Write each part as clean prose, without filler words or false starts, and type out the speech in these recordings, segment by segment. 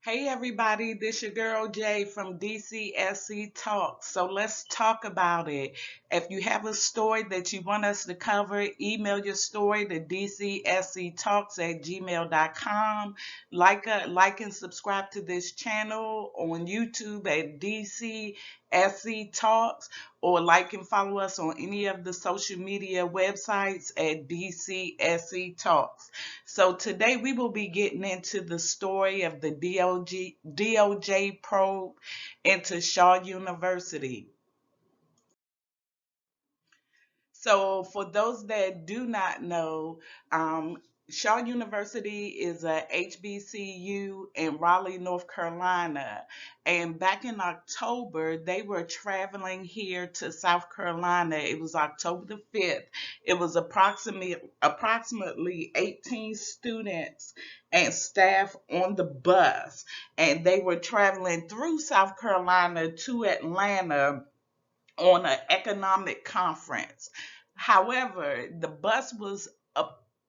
Hey everybody, this your girl Jay from DCSC Talk. So let's talk about it. If you have a story that you want us to cover, email your story to dcsctalks@gmail.com. Like and subscribe to this channel on YouTube at DCSC Talks, or like and follow us on any of the social media websites at DCSC Talks. So today we will be getting into the story of the DOJ probe into Shaw University. So, for those that do not know, Shaw University is a HBCU in Raleigh, North Carolina. And back in October, they were traveling here to South Carolina. It was October the 5th. It was approximately 18 students and staff on the bus. And they were traveling through South Carolina to Atlanta on an economic conference. However, the bus was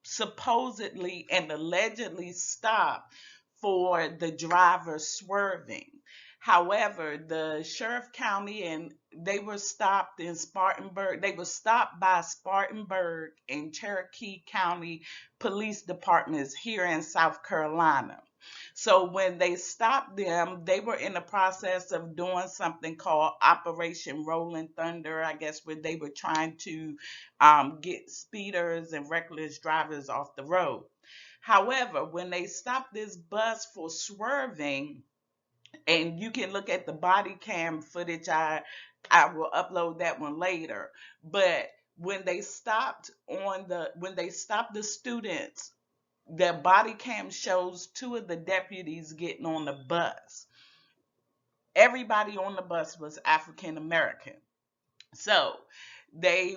supposedly and allegedly stopped for the driver swerving. However, the sheriff county and they were stopped in Spartanburg. They were stopped by Spartanburg and Cherokee County police departments here in South Carolina. So when they stopped them, they were in the process of doing something called Operation Rolling Thunder, I guess, where they were trying to get speeders and reckless drivers off the road. However, when they stopped this bus for swerving, and you can look at the body cam footage, I will upload that one later. But when they stopped the students, their body cam shows two of the deputies getting on the bus. Everybody on the bus was African American. So they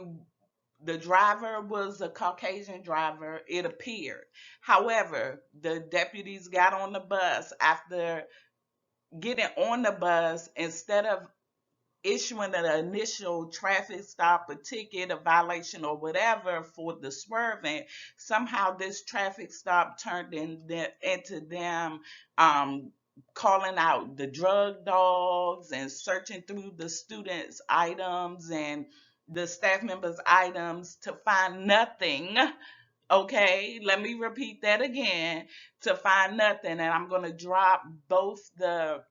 the driver was a Caucasian driver, it appeared. However, the deputies got on the bus. After getting on the bus, instead of issuing an initial traffic stop, a ticket, a violation, or whatever for the swerving, somehow this traffic stop turned into them um, calling out the drug dogs and searching through the students' items and the staff members' items to find nothing. Okay, let me repeat that again, to find nothing. And I'm going to drop both the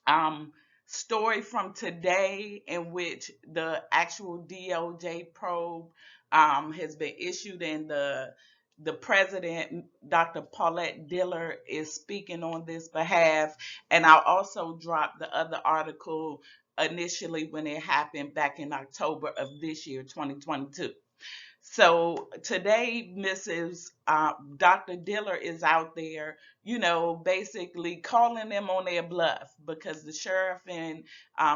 um, story from today in which the actual DOJ probe has been issued, and the president, Dr. Paulette Diller, is speaking on this behalf. And I'll also drop the other article initially when it happened back in October of this year, 2022. So today, Mrs. Dr. Diller is out there, basically calling them on their bluff because the sheriff in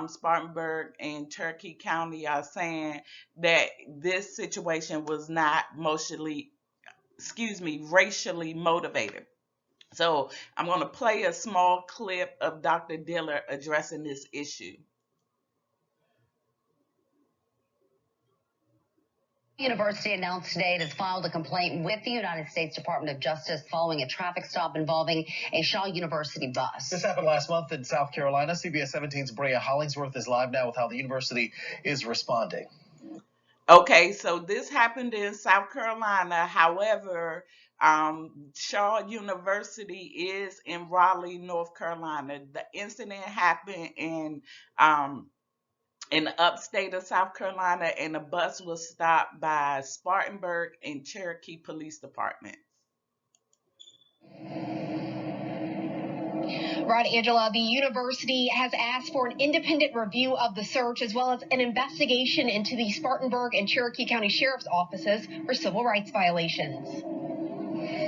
Spartanburg and Cherokee County are saying that this situation was not racially motivated. So I'm going to play a small clip of Dr. Diller addressing this issue. University announced today it has filed a complaint with the United States Department of Justice following a traffic stop involving a Shaw University bus. This happened last month in South Carolina. CBS 17's Brea Hollingsworth is live now with how the university is responding. Okay, so this happened in South Carolina. However, Shaw University is in Raleigh, North Carolina. The incident happened in the upstate of South Carolina, and the bus was stopped by Spartanburg and Cherokee Police Department. Right, Angela, the university has asked for an independent review of the search as well as an investigation into the Spartanburg and Cherokee County Sheriff's offices for civil rights violations.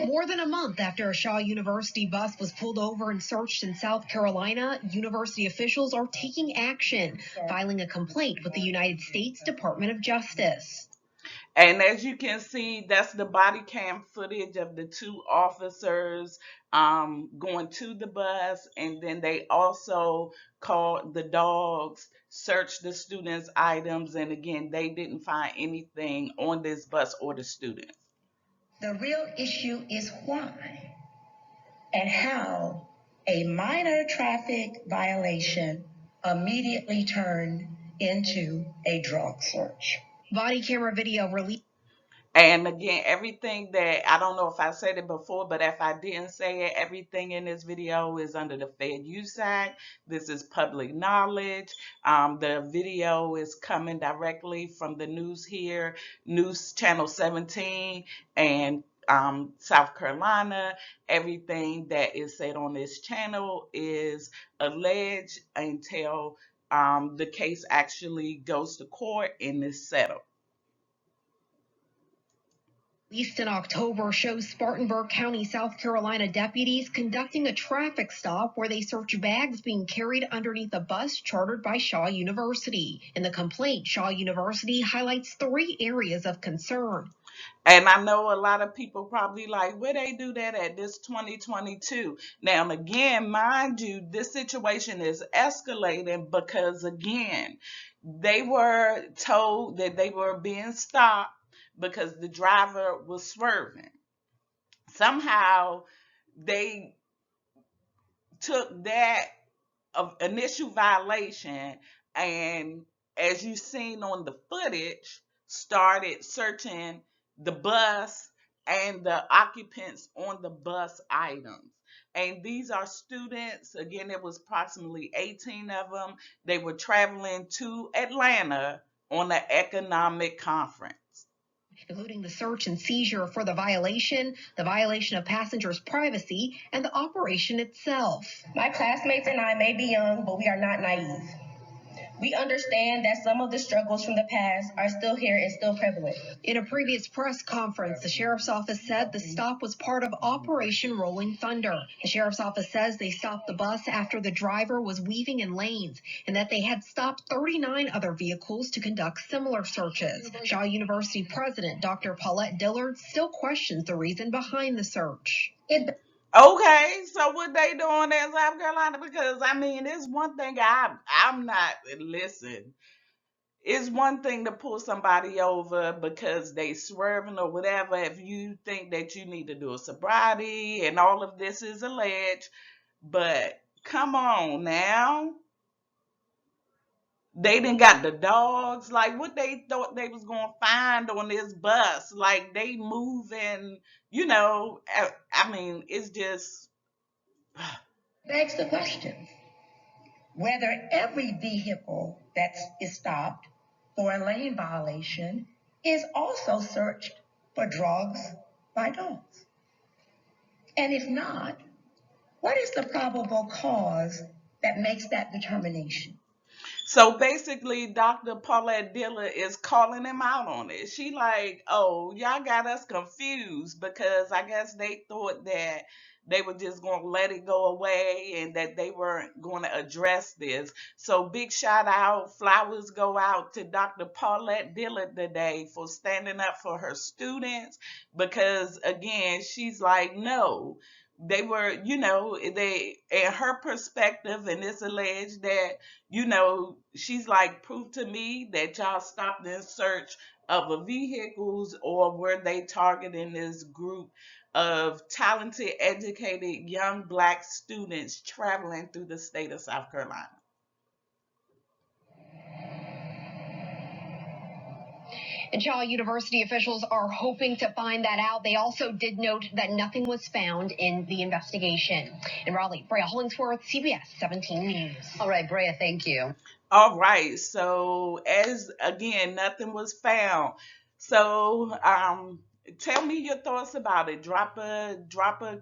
More than a month after a Shaw University bus was pulled over and searched in South Carolina, university officials are taking action, filing a complaint with the United States Department of Justice. And as you can see, that's the body cam footage of the two officers going to the bus. And then they also called the dogs, searched the students' items. And again, they didn't find anything on this bus or the students. The real issue is why and how a minor traffic violation immediately turned into a drug search. Body camera video released. And again, everything that, I don't know if I said it before, but if I didn't say it, everything in this video is under the Fair Use Act. This is public knowledge. The video is coming directly from the news here, News Channel 17 and South Carolina. Everything that is said on this channel is alleged until the case actually goes to court and is settled. Released in October shows Spartanburg County, South Carolina deputies conducting a traffic stop where they search bags being carried underneath a bus chartered by Shaw University. In the complaint, Shaw University highlights 3 areas of concern. And I know a lot of people probably like, where they do that at this 2022? Now, again, mind you, this situation is escalating because, again, they were told that they were being stopped because the driver was swerving. Somehow they took that initial violation and, as you've seen on the footage, started searching the bus and the occupants on the bus items. And these are students. Again, it was approximately 18 of them. They were traveling to Atlanta on an economic conference. Including the search and seizure for the violation of passengers' privacy, and the operation itself. My classmates and I may be young, but we are not naive. We understand that some of the struggles from the past are still here and still prevalent. In a previous press conference, the sheriff's office said the stop was part of Operation Rolling Thunder. The sheriff's office says they stopped the bus after the driver was weaving in lanes and that they had stopped 39 other vehicles to conduct similar searches. Shaw University president Dr. Paulette Dillard still questions the reason behind the search. Okay, so what they doing in South Carolina? Because, I mean, it's one thing I'm not, listen, it's one thing to pull somebody over because they swerving or whatever. If you think that you need to do a sobriety and all of this is alleged, but come on now. They done got the dogs. Like, what they thought they was going to find on this bus. Like, they moving, you know, I mean, it's just... Begs the question whether every vehicle that is stopped for a lane violation is also searched for drugs by dogs. And if not, what is the probable cause that makes that determination? So basically, Dr. Paulette Dillard is calling him out on it. She like, oh, y'all got us confused because I guess they thought that they were just going to let it go away and that they weren't going to address this. So big shout out, flowers go out to Dr. Paulette Dillard today for standing up for her students because, again, she's like, no. They were, you know, they, in her perspective, and it's alleged that, you know, she's like, prove to me that y'all stopped in search of the vehicles, or were they targeting this group of talented, educated, young Black students traveling through the state of South Carolina? And Shaw University officials are hoping to find that out. They also did note that nothing was found in the investigation. In Raleigh, Brea Hollingsworth, CBS 17 News. All right, Brea, thank you. All right. So, as again, nothing was found. So, tell me your thoughts about it. Drop a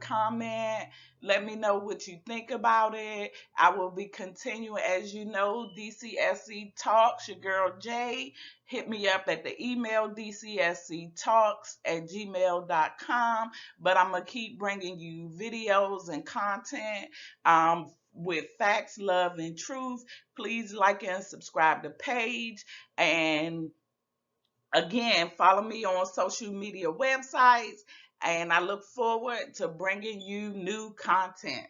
comment. Let me know what you think about it. I will be continuing, as you know, DCSC Talks, your girl Jay. Hit me up at the email dcsctalks@gmail.com. But I'm going to keep bringing you videos and content with facts, love, and truth. Please like and subscribe to the page. And again, follow me on social media websites. And I look forward to bringing you new content.